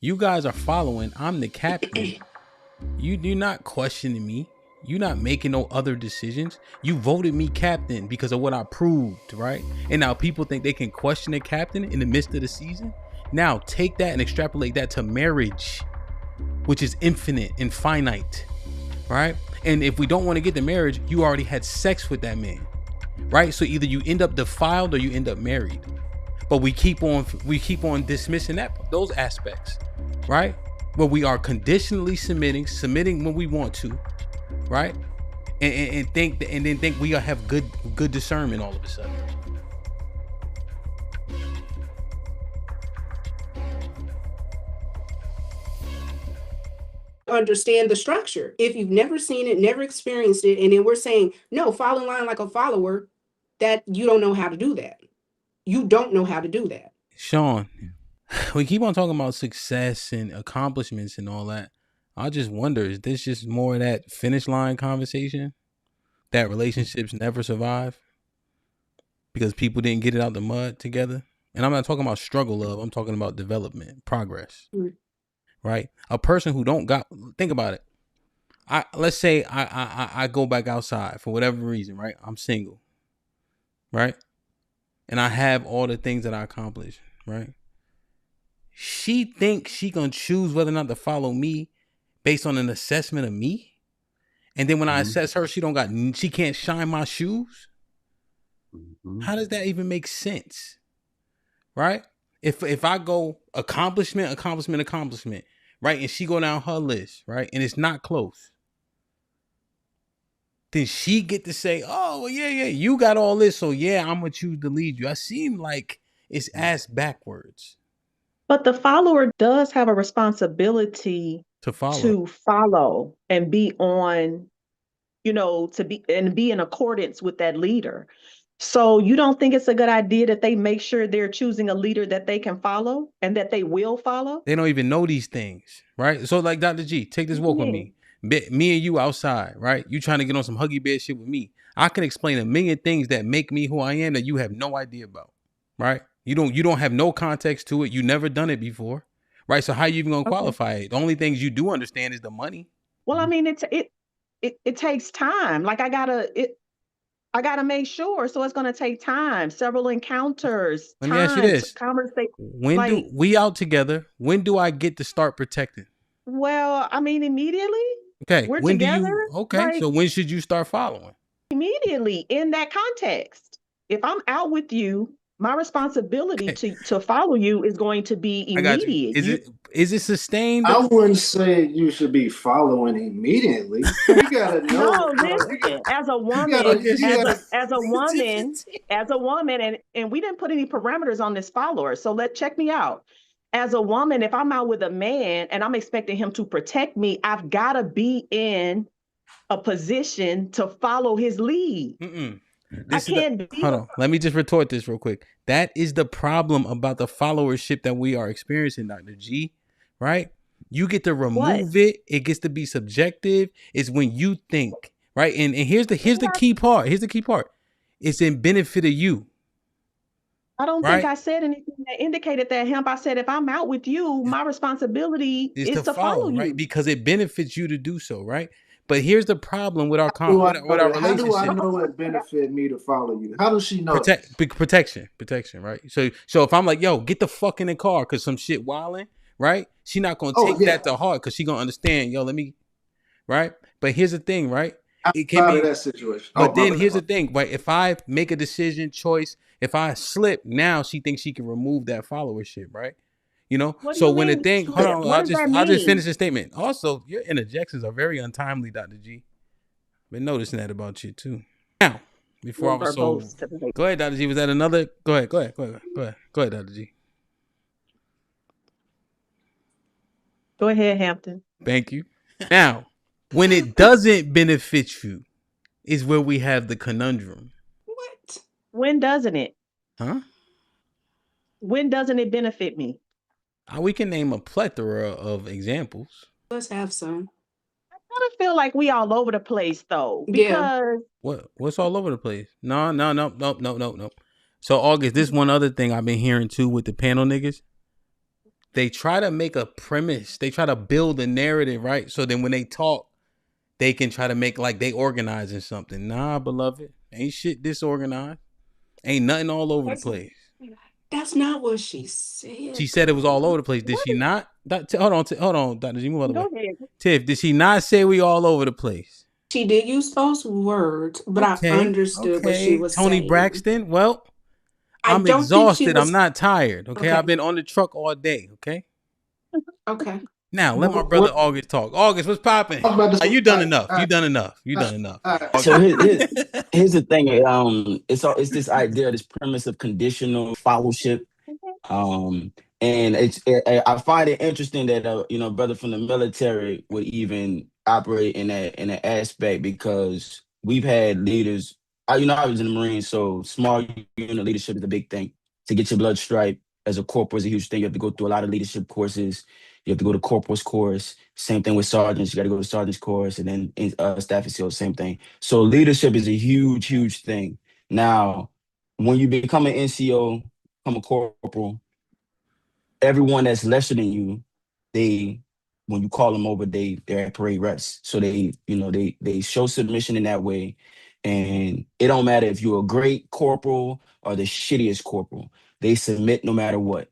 You guys are following. I'm the captain. You're not questioning me. You're not making no other decisions. You voted me captain because of what I proved, right? And now people think they can question the captain in the midst of the season. Now take that and extrapolate that to marriage, which is infinite and finite, right? And if we don't want to get to marriage, you already had sex with that man, right? So either you end up defiled or you end up married. But we keep on dismissing those aspects, right? Where we are conditionally submitting when we want to, right? And then think we have good discernment all of a sudden. Understand the structure. If you've never seen it, never experienced it, and then we're saying, no, fall in line like a follower, that you don't know how to do that. You don't know how to do that. Sean, we keep on talking about success and accomplishments and all that. I just wonder, is this just more of that finish line conversation that relationships never survive because people didn't get it out the mud together? And I'm not talking about struggle love. I'm talking about development, progress, right? A person who think about it. Let's say I go back outside for whatever reason, right? I'm single, right? And I have all the things that I accomplished, right? She thinks she gonna choose whether or not to follow me based on an assessment of me, and then when I assess her, she can't shine my shoes. How does that even make sense, right? If I go accomplishment, right, and she go down her list, right, and it's not close, then she get to say, oh, well, yeah, you got all this, so yeah, I'm gonna choose to lead you. I seem like it's ass backwards. But the follower does have a responsibility to follow and be on, to be in accordance with that leader. So you don't think it's a good idea that they make sure they're choosing a leader that they can follow and that they will follow? They don't even know these things, right? So like Dr. G, take this walk with me. Me and you outside, right? You trying to get on some huggy bear shit with me. I can explain a million things that make me who I am that you have no idea about, right? You don't have no context to it. You never done it before, right? So how you even gonna qualify it? The only things you do understand is the money. Well, I mean, it takes time. Like I gotta make sure. So it's gonna take time, several encounters. Let me ask you this: conversation. When do we out together? When do I get to start protecting? Well, I mean, immediately. Okay. We're together. So when should you start following? Immediately in that context. If I'm out with you, my responsibility to follow you is going to be immediate. Is it sustained? I wouldn't say you should be following immediately. You gotta know. No, listen, as a woman, and we didn't put any parameters on this follower. So check me out. As a woman, if I'm out with a man and I'm expecting him to protect me, I've got to be in a position to follow his lead. Hold on. Let me just retort this real quick. That is the problem about the followership that we are experiencing, Dr. G, right? You get to remove it. It gets to be subjective. It's when you think, right? And here's the key part. Here's the key part. It's in benefit of you. I don't think I said anything that indicated that, Hamp. I said, if I'm out with you, my responsibility is to follow you. Right? Because it benefits you to do so, right? But here's the problem with our relationship. How do I know it benefit me to follow you? How does she know? Protection, right? So if I'm like, yo, get the fuck in the car because some shit wilding, right? She not gonna take that to heart because she gonna understand, yo, let me, right? But here's the thing, right? It can be that situation. But then here's the thing, right? If I make a choice, if I slip, now she thinks she can remove that followership, right? So when the thing, hold on, I'll just finish the statement. Also, your interjections are very untimely, Dr. G. Been noticing that about you too. Now, before I was go ahead, Dr. G. Was that another? Go ahead, Dr. G. Go ahead, Hampton. Thank you. Now, when it doesn't benefit you, is where we have the conundrum. What? When doesn't it? Huh? When doesn't it benefit me? We can name a plethora of examples. Let's have some. I kind of feel like we all over the place though. Because what's all over the place? No. So August, this one other thing I've been hearing too with the panel niggas. they try to make a premise. They try to build a narrative, right? So then when they talk, they can try to make like they organizing something. Nah, beloved, ain't shit disorganized. Ain't nothing all over the place. That's not what she said. She said it was all over the place. Did she not? Hold on, Dr. G, move out the way. Go ahead. Tiff, did she not say we all over the place? She did use those words, but I understood what she was Tony saying. Braxton, well, I I'm don't think she exhausted. was... I'm not tired. Okay? Okay. I've been on the truck all day. Okay. Okay. Now let my brother August talk. August, what's popping? You done enough. You done enough. You done enough. So here's the thing. It's this idea, this premise of conditional followership. And I find it interesting that brother from the military would even operate in that aspect, because we've had leaders. I was in the Marines, so small unit leadership is a big thing. To get your blood stripe as a corporal is a huge thing. You have to go through a lot of leadership courses. You have to go to corporal's course. Same thing with sergeants. You got to go to sergeant's course, and then staff and SEAL, same thing. So leadership is a huge, huge thing. Now, when you become an NCO, become a corporal, everyone that's lesser than you, when you call them over, they're at parade rest. So they show submission in that way. And it don't matter if you're a great corporal or the shittiest corporal. They submit no matter what.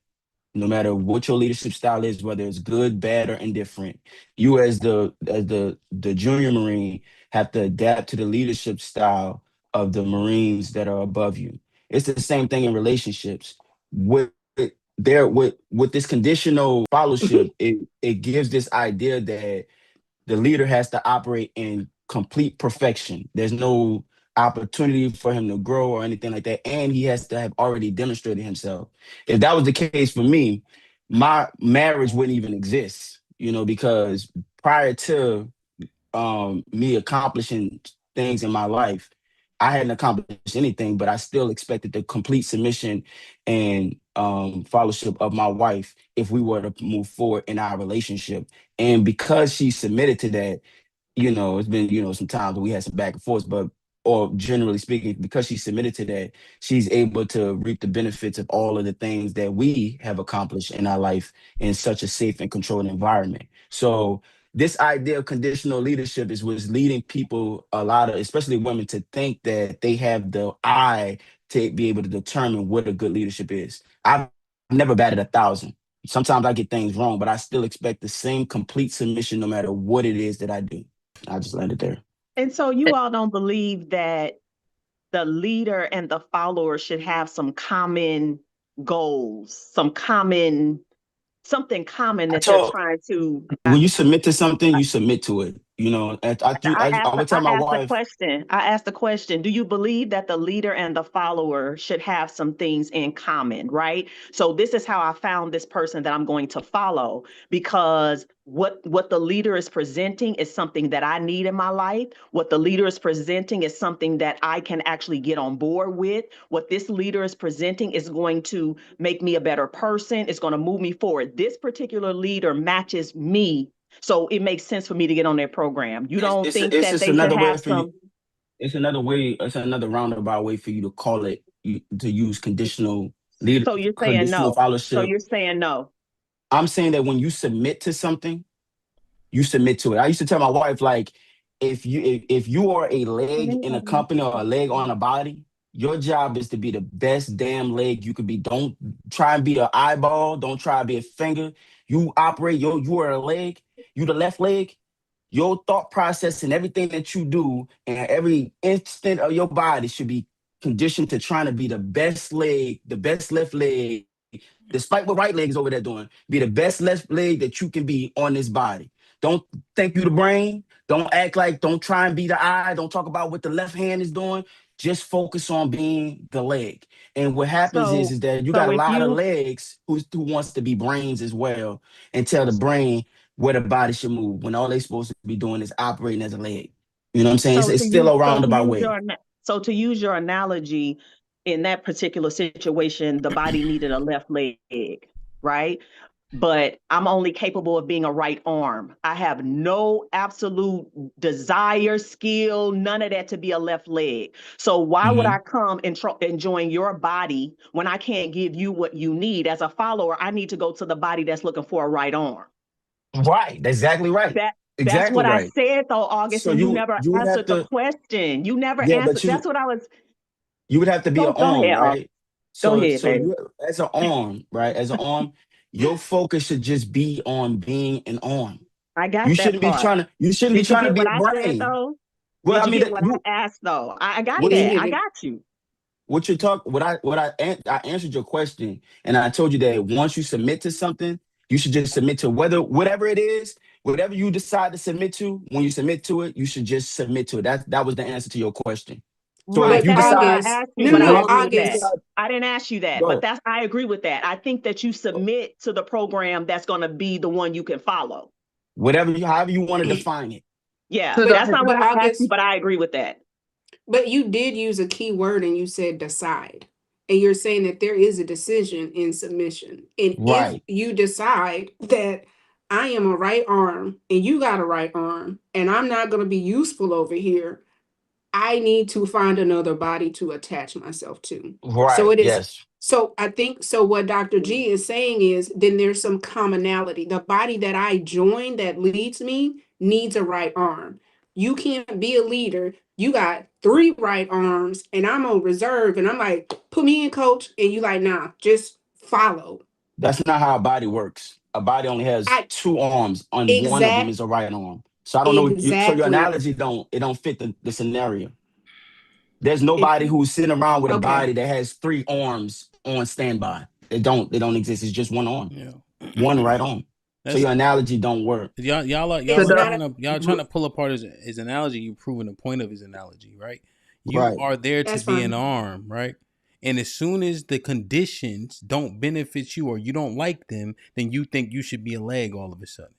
No matter what your leadership style is, whether it's good, bad, or indifferent. You as the junior Marine have to adapt to the leadership style of the Marines that are above you. It's the same thing in relationships. With this conditional followership, it gives this idea that the leader has to operate in complete perfection. There's no opportunity for him to grow or anything like that. And he has to have already demonstrated himself. If that was the case for me, my marriage wouldn't even exist, because prior to me accomplishing things in my life, I hadn't accomplished anything, but I still expected the complete submission and followership of my wife if we were to move forward in our relationship. And because she submitted to that, it's been, some times we had some back and forth, or generally speaking, because she submitted to that, she's able to reap the benefits of all of the things that we have accomplished in our life in such a safe and controlled environment. So this idea of conditional leadership was leading people, a lot of, especially women, to think that they have the eye to be able to determine what a good leadership is. I've never batted 1,000. Sometimes I get things wrong, but I still expect the same complete submission no matter what it is that I do. I just landed there. And so you all don't believe that the leader and the follower should have some common goals, something common that they're trying to. When you submit to something, you submit to it. I would tell my wife. I asked the question, do you believe that the leader and the follower should have some things in common, right? So this is how I found this person that I'm going to follow, because what the leader is presenting is something that I need in my life. What the leader is presenting is something that I can actually get on board with. What this leader is presenting is going to make me a better person. It's going to move me forward. This particular leader matches me. So it makes sense for me to get on their program. You don't think that they should have some... It's another roundabout way for you to call it, to use conditional leader. So you're saying no. Followership. So you're saying no. I'm saying that when you submit to something, you submit to it. I used to tell my wife, like, if you are a leg in a company or a leg on a body, your job is to be the best damn leg you could be. Don't try and be an eyeball. Don't try to be a finger. You operate, you are a leg. You the left leg. Your thought process and everything that you do and every instant of your body should be conditioned to trying to be the best leg, the best left leg, despite what right leg is over there doing. Be the best left leg that you can be on this body. Don't think you the brain. Don't try and be the eye. Don't talk about what the left hand is doing. Just focus on being the leg. And what happens is that you got a lot of legs who wants to be brains as well, and tell the brain where the body should move when all they're supposed to be doing is operating as a leg. You know what I'm saying? It's still a roundabout way. So to use your analogy, in that particular situation, the body needed a left leg, right? but I'm only capable of being a right arm. I have no absolute desire, skill, none of that to be a left leg. So why would I come and join your body when I can't give you what you need? As a follower, I need to go to the body that's looking for a right arm. Right. That's exactly right. That's Exactly what I right. said though, August, So and you never you would have answered the to, question. You never yeah, answered. but That's what I was. you would have to be an Go arm, ahead, right? go So ahead, baby. you, as an arm, right? As an arm, your focus should just be on being an arm. I You got that shouldn't be part. trying to. You shouldn't be Did you trying to get be what a I said brain. though? Well, Did I you mean, get what I asked though? I got He that. didn't I get it. got you. what you're talking. I answered your question, and I told you that once you submit to something, you should just submit to whatever it is, whatever you decide to submit to. When you submit to it, you should just submit to it. That was the answer to your question. So if Right. you But That's what I decide, August, asked you, no, no, but I no, agree with that. August. I didn't ask you that, but go. I agree with that. I think that you submit to the program that's going to be the one you can follow. However you want to define it. Yeah, To that's the not what But I asked you, August, but I agree with that. but you did use a key word and you said decide. And you're saying that there is a decision in submission. And if Right. you decide that I am a right arm and you got a right arm and I'm not going to be useful over here, I need to find another body to attach myself to. So Right. it is. Yes. So I think so. What Dr. G is saying is then there's some commonality. The body that I join that leads me needs a right arm. You can't be a leader. You got 3 right arms and I'm on reserve and I'm like, put me in, coach. And you like, nah, just follow. That's not how a body works. A body only has I 2 arms, and one of them exact is a right arm. So I don't know. So your exactly. analogy don't fit the scenario. There's It, nobody who's sitting around with a okay. body that has 3 arms on standby. They don't exist. It's just one arm, Yeah. one right arm. So That's your analogy don't work. y'all It's are not a, trying to pull apart his analogy. You proving the point of his analogy, right? You Right. are there to that's be an fine. arm, right? And as soon as the conditions don't benefit you or you don't like them, then you think you should be a leg all of a sudden.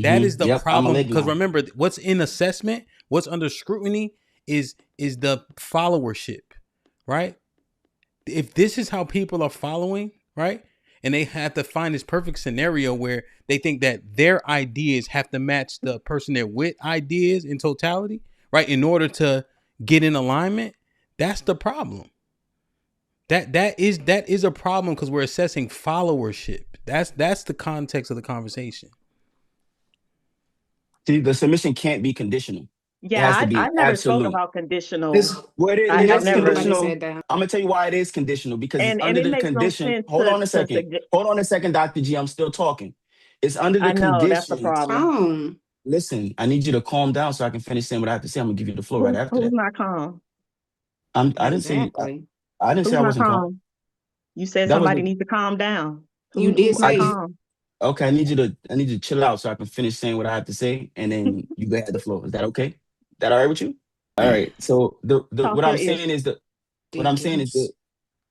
That is the Yep. I'm a problem, leg because now. remember, what's in assessment, what's under scrutiny is the followership, right? If this is how people are following, right? And they have to find this perfect scenario where they think that their ideas have to match the person they're with ideas in totality, right? In order to get in alignment, that's the problem. That is a problem because we're assessing followership. That's the context of the conversation. See, the submission can't be conditional. It has Yeah, to I be never spoke absolute. about conditional. This Well, it I is never, Nobody conditional. said that. I'm gonna tell you why it is conditional because it's and under it the makes no condition. sense Hold to on a second. suggest. Hold on a second, Dr. G. I'm still talking. It's under the I know that's the conditions. problem. Tone. Listen, I need you to calm down so I can finish saying what I have to say. I'm gonna give you the floor right after Who's that. not calm? I didn't say Exactly. I didn't say Who's I not wasn't calm. calm? You said That was somebody needs to calm down. You did Who's not say it. calm? okay. I need you to chill out so I can finish saying what I have to say, and then you go ahead the floor. Is that okay? That all right with you? All right. So the Talk what your I'm ish. saying is that what I'm saying is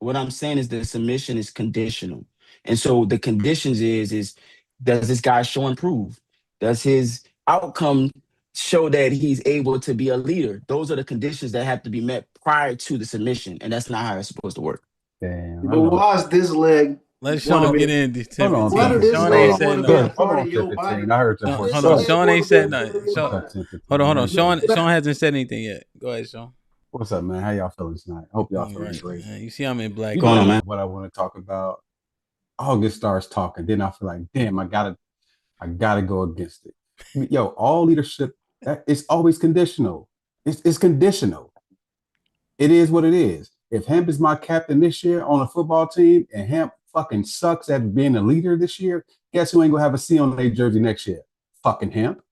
Ridiculous. the submission is conditional. And so the conditions is does this guy show and prove? Does his outcome show that he's able to be a leader? Those are the conditions that have to be met prior to the submission. And that's not how it's supposed to work. Damn, I but know. why is this leg Let want to Sean be? get in, Hold on, Why do 10-15. 10, this Sean 15. ain't leg said want to be a nothing. Hold part on, of your 10, body? 15. I heard your Sean, voice. hold Go on. ahead. This leg Sean want ain't to be a said part nothing. of your Sean, What's up, body. 10, 15? hold on, hold on. Man, go ahead. Sean hasn't said anything yet. Go ahead, Sean. What's up, man? How y'all feeling tonight? I hope y'all All feeling right. great. You see, I'm in black You Going on, know man. man. what I want to talk about. August starts talking, then I feel like, damn, I gotta go against it. Yo, all leadership, it's always conditional. It's conditional. It is what it is. If Hamp is my captain this year on a football team and Hamp fucking sucks at being a leader this year, guess who ain't gonna have a C on their jersey next year? Fucking Hamp.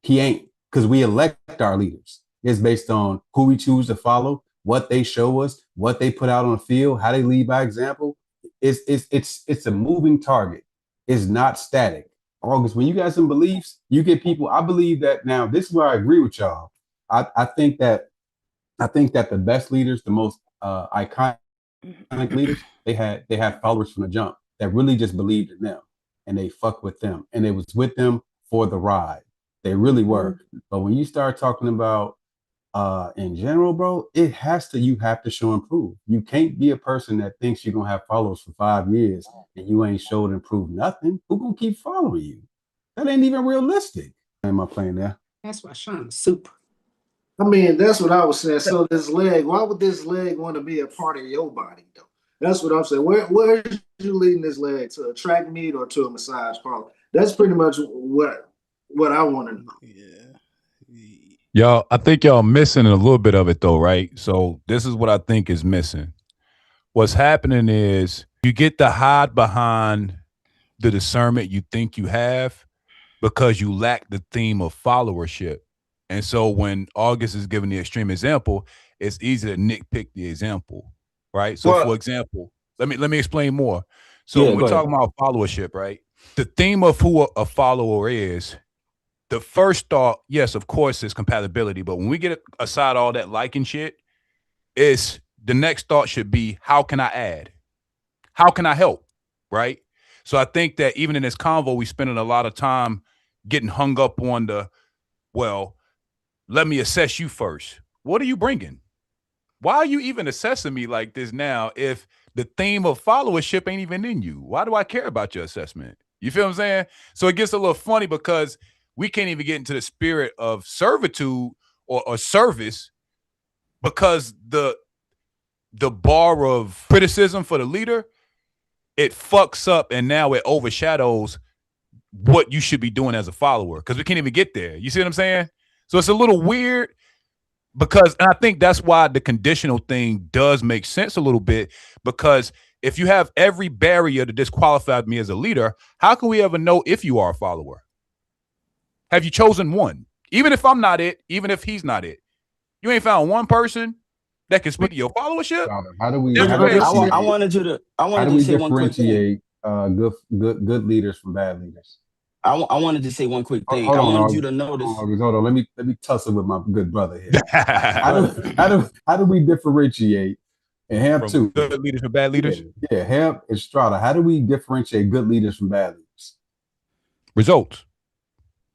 He ain't, because we elect our leaders. It's based on who we choose to follow, what they show us, what they put out on the field, how they lead by example. It's a moving target. It's not static. August, when you got some beliefs, you get people. I believe that now. This is where I agree with y'all. I think that the best leaders, the most iconic leaders, they had followers from the jump that really just believed in them and they fucked with them and they was with them for the ride. They really were. But when you start talking about in general, bro, you have to show and prove. You can't be a person that thinks you're gonna have followers for 5 years and you ain't showed and proved nothing. Who gonna keep following you? That ain't even realistic. Am I playing there? That's why Sean's super. I mean, that's what I was saying. So this leg, why would this leg want to be a part of your body though? That's what I'm saying. Where are you leading this leg to a track meet or to a massage parlor? That's pretty much what I want to know. Yeah. Y'all, I think y'all missing a little bit of it though, right? So this is what I think is missing. What's happening is you get to hide behind the discernment you think you have because you lack the theme of followership. And so when August is giving the extreme example, it's easy to nitpick the example, right? So for example, let me explain more. So when we're talking about followership, right? The theme of who a follower is, the first thought, yes, of course, is compatibility. But when we get aside all that liking shit, it's the next thought should be, how can I add? How can I help? Right? So I think that even in this convo, we spending a lot of time getting hung up on the, well, let me assess you first. What are you bringing? Why are you even assessing me like this now if the theme of followership ain't even in you? Why do I care about your assessment? You feel what I'm saying? So it gets a little funny because we can't even get into the spirit of servitude or service because the bar of criticism for the leader, it fucks up and now it overshadows what you should be doing as a follower because we can't even get there. You see what I'm saying? So it's a little weird because, and I think that's why the conditional thing does make sense a little bit, because if you have every barrier to disqualify me as a leader, how can we ever know if you are a follower? Have you chosen one? Even if I'm not it, even if he's not it, you ain't found one person that can speak to your followership. How do we? I wanted you to. I wanted to say one quick thing. Differentiate good leaders from bad leaders? I wanted to say one quick thing. Hold I on, wanted you to notice. Hold on. Let me tussle with my good brother here. How do we differentiate? And Hamp too. Good leaders from bad leaders. Yeah, Hamp and Strata. How do we differentiate good leaders from bad leaders? Results.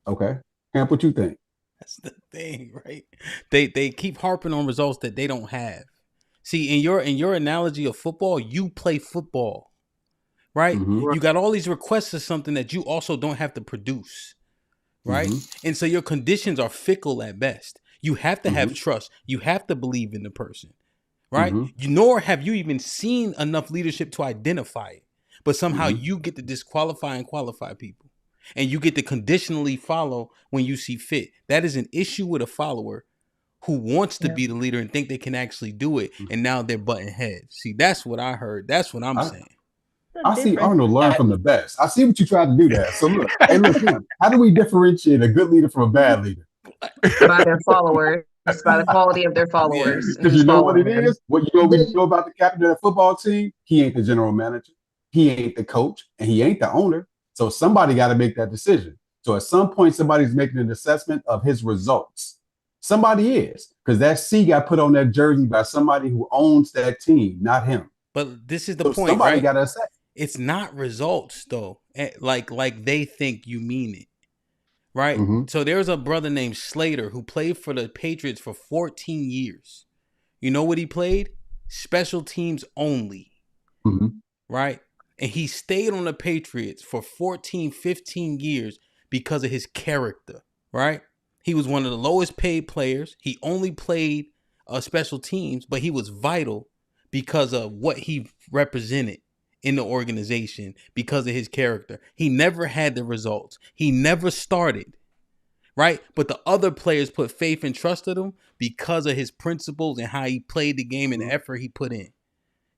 Okay, Hamp, what you think? That's the thing, right? They keep harping on results that they don't have. See, in your analogy of football, you play football, right? Mm-hmm. You got all these requests of something that you also don't have to produce, right? Mm-hmm. And so your conditions are fickle at best. You have to have trust. You have to believe in the person, right? Nor have you even seen enough leadership to identify it. But somehow you get to disqualify and qualify people. And you get to conditionally follow when you see fit. That is an issue with a follower who wants to be the leader and think they can actually do it. And now they're butting heads. See, that's what I heard. That's what I'm saying. I see Arnold learn from the best. I see what you tried to do there. So look, how do we differentiate a good leader from a bad leader? By their followers, by the quality of their followers. Because you know what it is? What you know about the captain of the football team? He ain't the general manager. He ain't the coach. And he ain't the owner. So somebody got to make that decision. So at some point, somebody's making an assessment of his results. Somebody is, because that C got put on that jersey by somebody who owns that team, not him. But this is the point, somebody right? Got to assess. It's not results, though. Like they think you mean it, right? So there's a brother named Slater who played for the Patriots for 14 years. You know what he played? Special teams only, right? And he stayed on the Patriots for 14, 15 years because of his character, right? He was one of the lowest paid players. He only played special teams, but he was vital because of what he represented in the organization, because of his character. He never had the results. He never started, right? But the other players put faith and trust in him because of his principles and how he played the game and the effort he put in.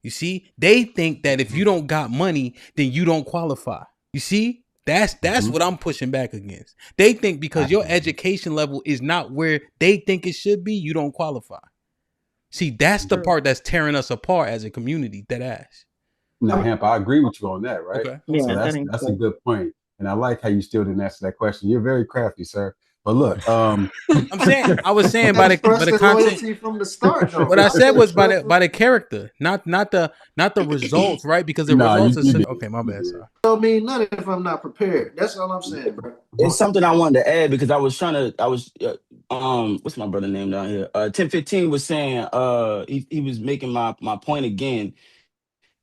You see, they think that if you don't got money, then you don't qualify. You see, that's what I'm pushing back against. They think because your education level is not where they think it should be, you don't qualify. See, that's the part that's tearing us apart as a community. That ass. Now, Hamp, I agree with you on that, right? Okay. Yeah, so that's a good point. And I like how you still didn't answer that question. You're very crafty, sir. But look, I was saying by the content from the start. What I said was by the character, not the results, right? Because the results are okay. My bad, sorry. Don't mean nothing if I'm not prepared. That's all I'm saying, bro. It's something I wanted to add because I was what's my brother name down here? 1015 was saying, he was making my point again.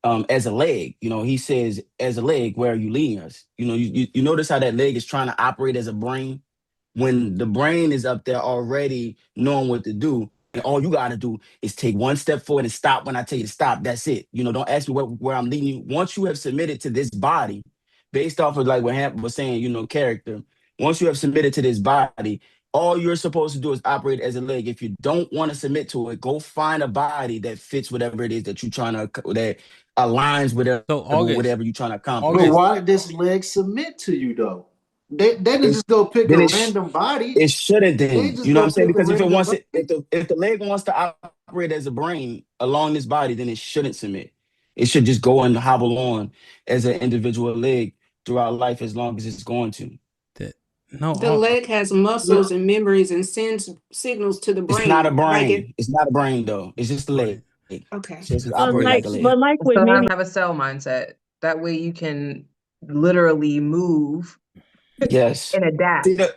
As a leg, he says, as a leg, where are you leading us? You notice how that leg is trying to operate as a brain when the brain is up there already knowing what to do. And all you got to do is take one step forward and stop when I tell you to stop. That's it. Don't ask me where I'm leading you. Once you have submitted to this body, based off of like what Hamp was saying, character, once you have submitted to this body, all you're supposed to do is operate as a leg. If you don't want to submit to it, go find a body that fits whatever it is that you're trying to, that aligns with So August, whatever you're trying to accomplish. But August, why did this leg submit to you though? They didn't It, just go pick a then random body. it shouldn't They then. just You know what go I'm saying? pick a Because if it random wants body. it, if the leg wants to operate as a brain along this body, then it shouldn't submit. It should just go and hobble on as an individual leg throughout life as long as it's going to. no, The leg has muscles and memories and sends signals to the It's not a brain. brain. It's not a brain though. It's just a leg. Okay. So it's But operate like like, a leg. but like with So many, have a cell mindset. That way you can literally move Yes. and adapt. See the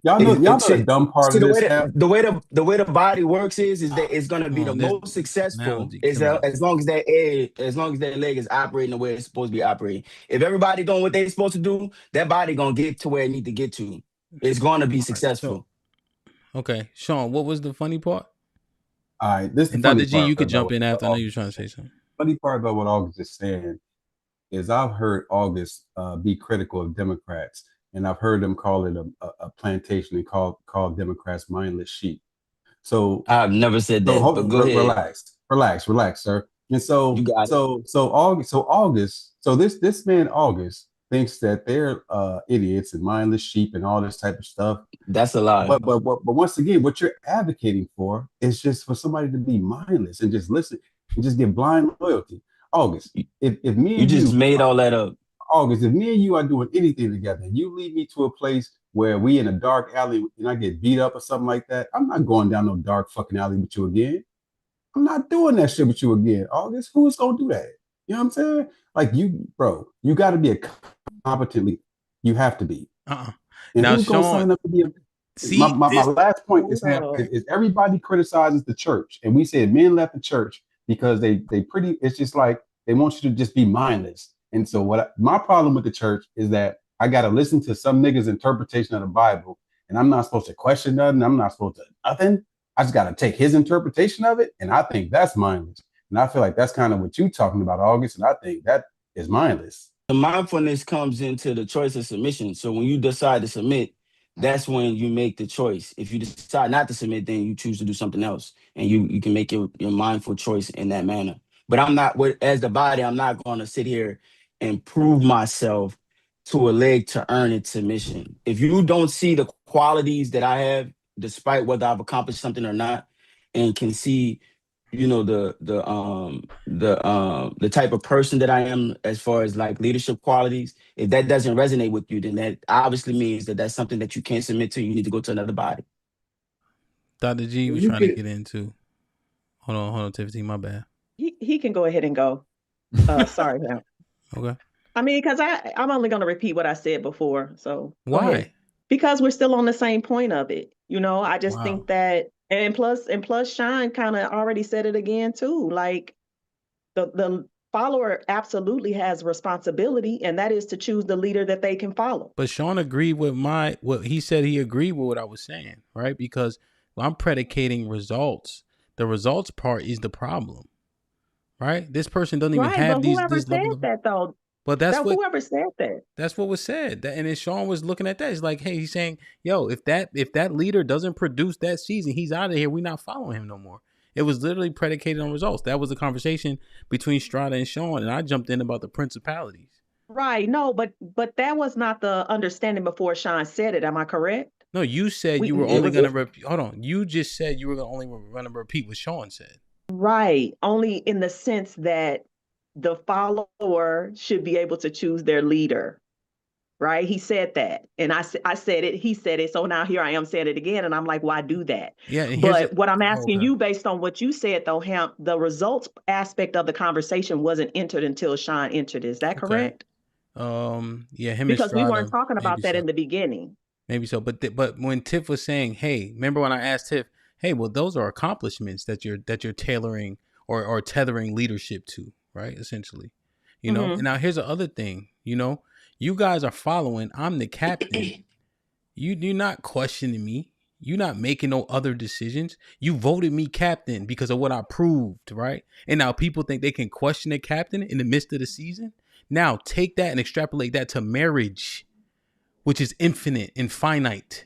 Y'all know the dumb part see of the this, way Hamp? the way the body works is that it's gonna be the this most successful analogy is killing me. as long as that leg is operating the way it's supposed to be operating. If everybody doing what they're supposed to do, that body gonna get to where it need to get to. It's gonna be successful. Okay, Sean, what was the funny part? All right, this is the And funny Dr. G, part. you could about jump in what after. I know you were August trying to said. say something. Funny part about what August is saying is I've heard August be critical of Democrats, and I've heard them call it a plantation and call Democrats mindless sheep. So I've never said that, but go ahead. relax, sir. And so You got it. August, so this man August thinks that they're idiots and mindless sheep and all this type of stuff. That's a lie. But once again, what you're advocating for is just for somebody to be mindless and just listen and just give blind loyalty. August, if me You and just you made all that up. August, if me and you are doing anything together, and you lead me to a place where we in a dark alley and I get beat up or something like that, I'm not going down no dark fucking alley with you again. I'm not doing that shit with you again. August, who's gonna do that? You know what I'm saying? Like you got to be a competent leader. You have to be. And Now, who's gonna Sean, sign up to be a see, my last point is everybody criticizes the church, and we said men left the church because they pretty. It's just like they want you to just be mindless. And so my problem with the church is that I got to listen to some nigga's interpretation of the Bible, and I'm not supposed to question nothing. I'm not supposed to nothing. I just got to take his interpretation of it, and I think that's mindless. And I feel like that's kind of what you're talking about, August, and I think that is mindless. The mindfulness comes into the choice of submission. So when you decide to submit, that's when you make the choice. If you decide not to submit, then you choose to do something else, and you can make your mindful choice in that manner. But I'm not, as the body, I'm not going to sit here and prove myself to a leg to earn its submission. If you don't see the qualities that I have, despite whether I've accomplished something or not, and can see, the type of person that I am as far as like leadership qualities, if that doesn't resonate with you, then that obviously means that that's something that you can't submit to. You need to go to another body. Dr. G was trying to get into. Hold on, Tiffany, my bad. he can go ahead and go. Sorry, Hamp. Okay. I mean, because I'm only going to repeat what I said before. So why? Because we're still on the same point of it. I just think that, and plus Shine kind of already said it again too. Like the follower absolutely has responsibility, and that is to choose the leader that they can follow. But Sean agreed with what he said. He agreed with what I was saying, right? Because I'm predicating results. The results part is the problem, right? This person doesn't even have these. Whoever said that though. But whoever said that. That's what was said. And then Sean was looking at that. It's like, hey, he's saying, yo, if that leader doesn't produce that season, he's out of here. We're not following him no more. It was literally predicated on results. That was a conversation between Strada and Sean, and I jumped in about the principalities. Right. No, but that was not the understanding before Sean said it. Am I correct? No, you said you were only going to repeat. Hold on. You just said you were only going to repeat what Sean said. Right. Only in the sense that the follower should be able to choose their leader, right? He said that, and I said it, he said it, so now here I am saying it again, and I'm like, why do that? Yeah, but what I'm asking you, based on what you said though, Hamp, the results aspect of the conversation wasn't entered until Sean entered. Is that correct? Yeah, him because we weren't talking about that in the beginning. Maybe so, but when Tiff was saying, "Hey, remember when I asked Tiff, hey, well, those are accomplishments that you're tailoring or tethering leadership to, right? Essentially, And now here's the other thing, you guys are following. I'm the captain. You're not questioning me. You're not making no other decisions. You voted me captain because of what I proved, right? And now people think they can question the captain in the midst of the season. Now take that and extrapolate that to marriage, which is infinite and finite,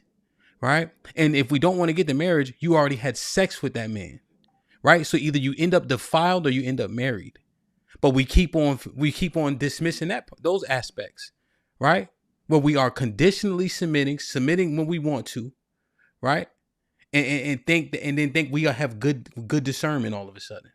right? And if we don't want to get to marriage, you already had sex with that man, right? So either you end up defiled or you end up married. But we keep on dismissing those aspects, right? Where we are conditionally submitting when we want to, right? And then think we have good discernment all of a sudden.